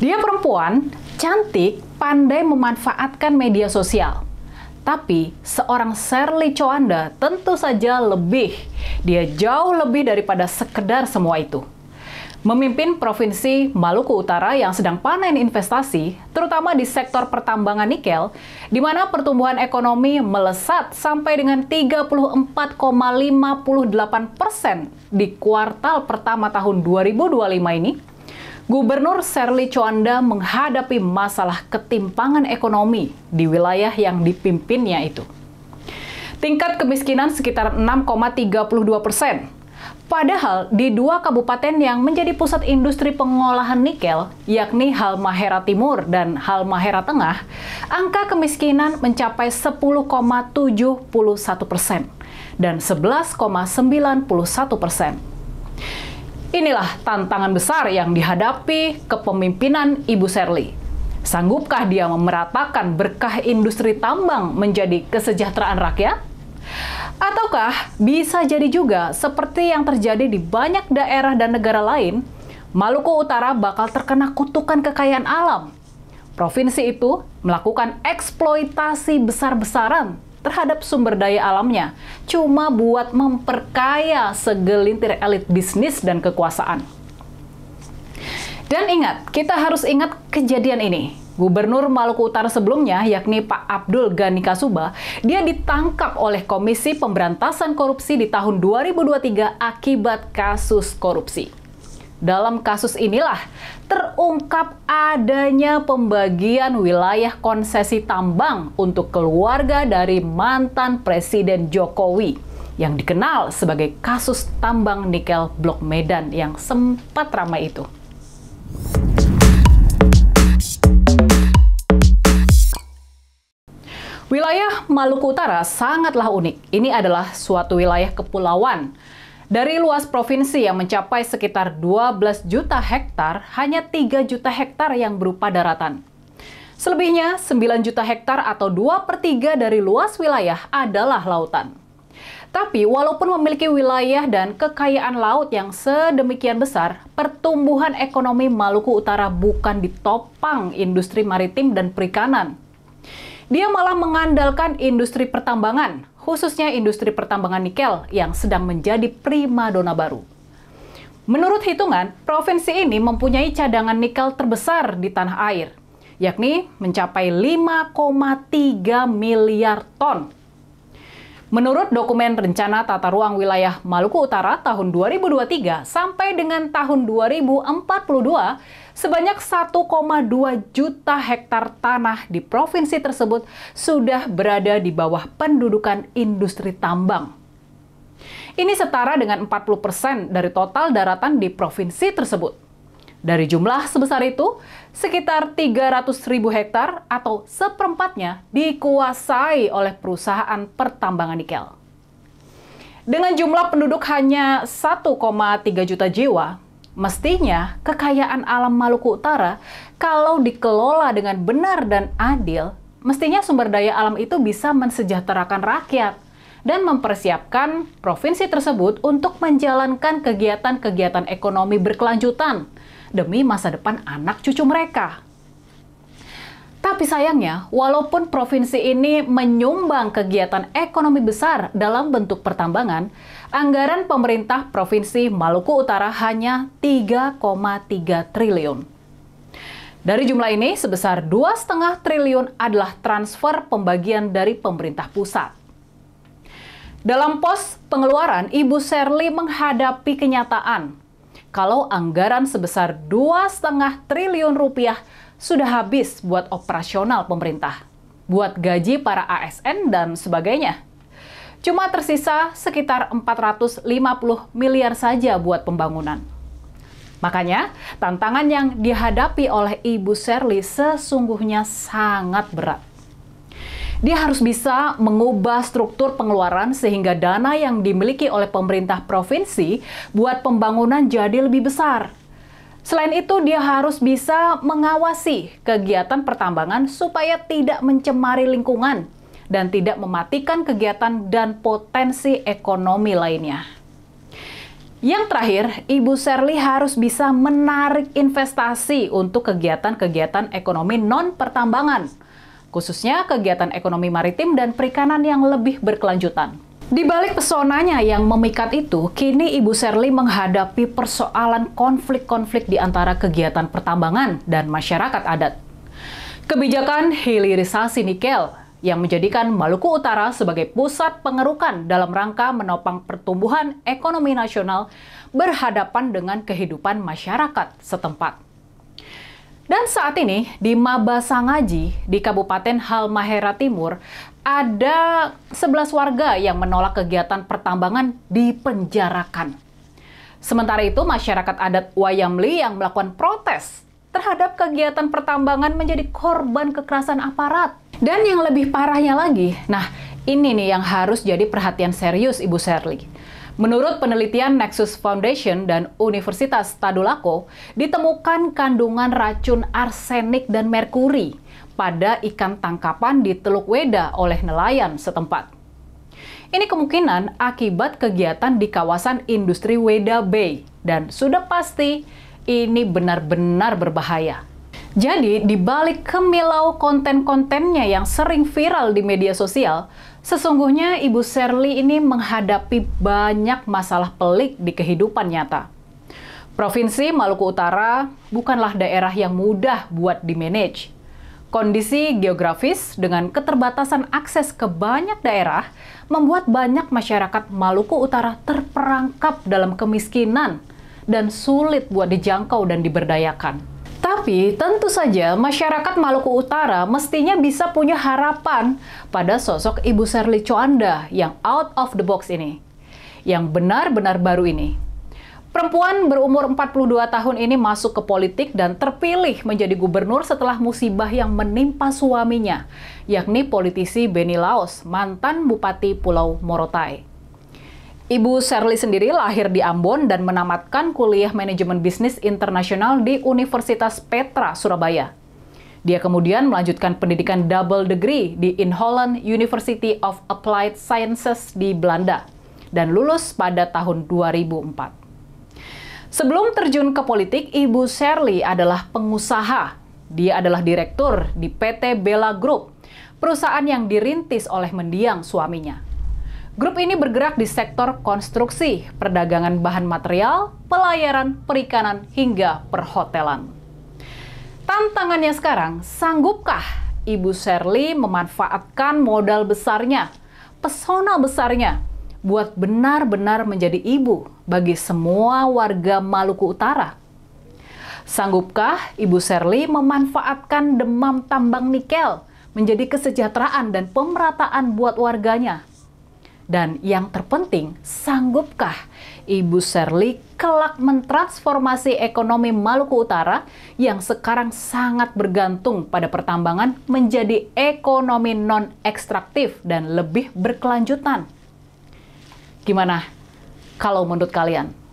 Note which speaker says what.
Speaker 1: Dia perempuan, cantik, pandai memanfaatkan media sosial. Tapi seorang Shirley Choanda tentu saja lebih. Dia jauh lebih daripada sekedar semua itu. Memimpin Provinsi Maluku Utara yang sedang panen investasi, terutama di sektor pertambangan nikel, di mana pertumbuhan ekonomi melesat sampai dengan 34,58% di kuartal pertama tahun 2025 ini, Gubernur Shirley Choanda menghadapi masalah ketimpangan ekonomi di wilayah yang dipimpinnya itu. Tingkat kemiskinan sekitar 6,32%. Padahal di dua kabupaten yang menjadi pusat industri pengolahan nikel, yakni Halmahera Timur dan Halmahera Tengah, angka kemiskinan mencapai 10,71% dan 11,91%. Inilah tantangan besar yang dihadapi kepemimpinan Ibu Shirley. Sanggupkah dia memeratakan berkah industri tambang menjadi kesejahteraan rakyat? Ataukah bisa jadi juga seperti yang terjadi di banyak daerah dan negara lain, Maluku Utara bakal terkena kutukan kekayaan alam. Provinsi itu melakukan eksploitasi besar-besaran terhadap sumber daya alamnya, cuma buat memperkaya segelintir elit bisnis dan kekuasaan. Dan ingat, kita harus ingat kejadian ini. Gubernur Maluku Utara sebelumnya, yakni Pak Abdul Ghani Kasuba, dia ditangkap oleh Komisi Pemberantasan Korupsi di tahun 2023 akibat kasus korupsi. Dalam kasus inilah terungkap adanya pembagian wilayah konsesi tambang untuk keluarga dari mantan Presiden Jokowi yang dikenal sebagai kasus tambang nikel Blok Medan yang sempat ramai itu. Wilayah Maluku Utara sangatlah unik. Ini adalah suatu wilayah kepulauan. Dari luas provinsi yang mencapai sekitar 12 juta hektar, hanya 3 juta hektar yang berupa daratan. Selebihnya 9 juta hektar atau 2/3 dari luas wilayah adalah lautan. Tapi walaupun memiliki wilayah dan kekayaan laut yang sedemikian besar, pertumbuhan ekonomi Maluku Utara bukan ditopang industri maritim dan perikanan. Dia malah mengandalkan industri pertambangan, khususnya industri pertambangan nikel yang sedang menjadi primadona baru. Menurut hitungan, provinsi ini mempunyai cadangan nikel terbesar di tanah air, yakni mencapai 5,3 miliar ton. Menurut dokumen Rencana Tata Ruang Wilayah Maluku Utara tahun 2023 sampai dengan tahun 2042, sebanyak 1,2 juta hektar tanah di provinsi tersebut sudah berada di bawah pendudukan industri tambang. Ini setara dengan 40% dari total daratan di provinsi tersebut. Dari jumlah sebesar itu, sekitar 300.000 hektar atau seperempatnya dikuasai oleh perusahaan pertambangan nikel. Dengan jumlah penduduk hanya 1,3 juta jiwa, mestinya kekayaan alam Maluku Utara kalau dikelola dengan benar dan adil, mestinya sumber daya alam itu bisa mensejahterakan rakyat dan mempersiapkan provinsi tersebut untuk menjalankan kegiatan-kegiatan ekonomi berkelanjutan demi masa depan anak cucu mereka. Tapi sayangnya, walaupun provinsi ini menyumbang kegiatan ekonomi besar dalam bentuk pertambangan, anggaran pemerintah Provinsi Maluku Utara hanya 3,3 triliun. Dari jumlah ini, sebesar 2,5 triliun adalah transfer pembagian dari pemerintah pusat. Dalam pos pengeluaran, Ibu Shirley menghadapi kenyataan kalau anggaran sebesar 2,5 triliun rupiah sudah habis buat operasional pemerintah, buat gaji para ASN dan sebagainya. Cuma tersisa sekitar 450 miliar saja buat pembangunan. Makanya, tantangan yang dihadapi oleh Ibu Shirley sesungguhnya sangat berat. Dia harus bisa mengubah struktur pengeluaran sehingga dana yang dimiliki oleh pemerintah provinsi buat pembangunan jadi lebih besar. Selain itu, dia harus bisa mengawasi kegiatan pertambangan supaya tidak mencemari lingkungan dan tidak mematikan kegiatan dan potensi ekonomi lainnya. Yang terakhir, Ibu Sherly harus bisa menarik investasi untuk kegiatan-kegiatan ekonomi non-pertambangan, khususnya kegiatan ekonomi maritim dan perikanan yang lebih berkelanjutan. Di balik pesonanya yang memikat itu, kini Ibu Sherly menghadapi persoalan konflik-konflik di antara kegiatan pertambangan dan masyarakat adat. Kebijakan hilirisasi nikel yang menjadikan Maluku Utara sebagai pusat pengerukan dalam rangka menopang pertumbuhan ekonomi nasional berhadapan dengan kehidupan masyarakat setempat. Dan saat ini, di Maba Sangaji, di Kabupaten Halmahera Timur, ada 11 warga yang menolak kegiatan pertambangan dipenjarakan. Sementara itu, masyarakat adat Wayamli yang melakukan protes terhadap kegiatan pertambangan menjadi korban kekerasan aparat. Dan yang lebih parahnya lagi, nah ini nih yang harus jadi perhatian serius Ibu Sherly. Menurut penelitian Nexus Foundation dan Universitas Tadulako, ditemukan kandungan racun arsenik dan merkuri pada ikan tangkapan di Teluk Weda oleh nelayan setempat. Ini kemungkinan akibat kegiatan di kawasan industri Weda Bay, dan sudah pasti ini benar-benar berbahaya. Jadi, di balik kemilau konten-kontennya yang sering viral di media sosial, sesungguhnya Ibu Sherly ini menghadapi banyak masalah pelik di kehidupan nyata. Provinsi Maluku Utara bukanlah daerah yang mudah buat dimanage. Kondisi geografis dengan keterbatasan akses ke banyak daerah membuat banyak masyarakat Maluku Utara terperangkap dalam kemiskinan dan sulit buat dijangkau dan diberdayakan. Tapi tentu saja masyarakat Maluku Utara mestinya bisa punya harapan pada sosok Ibu Sherly Coanda yang out of the box ini, yang benar-benar baru ini. Perempuan berumur 42 tahun ini masuk ke politik dan terpilih menjadi gubernur setelah musibah yang menimpa suaminya, yakni politisi Benny Laos, mantan Bupati Pulau Morotai. Ibu Sherly sendiri lahir di Ambon dan menamatkan kuliah manajemen bisnis internasional di Universitas Petra, Surabaya. Dia kemudian melanjutkan pendidikan double degree di In Holland University of Applied Sciences di Belanda dan lulus pada tahun 2004. Sebelum terjun ke politik, Ibu Sherly adalah pengusaha. Dia adalah direktur di PT Bella Group, perusahaan yang dirintis oleh mendiang suaminya. Grup ini bergerak di sektor konstruksi, perdagangan bahan material, pelayaran, perikanan, hingga perhotelan. Tantangannya sekarang, sanggupkah Ibu Sherly memanfaatkan modal besarnya, pesona besarnya, buat benar-benar menjadi ibu bagi semua warga Maluku Utara? Sanggupkah Ibu Sherly memanfaatkan demam tambang nikel menjadi kesejahteraan dan pemerataan buat warganya? Dan yang terpenting, sanggupkah Ibu Sherly kelak mentransformasi ekonomi Maluku Utara yang sekarang sangat bergantung pada pertambangan menjadi ekonomi non-ekstraktif dan lebih berkelanjutan? Gimana kalau menurut kalian?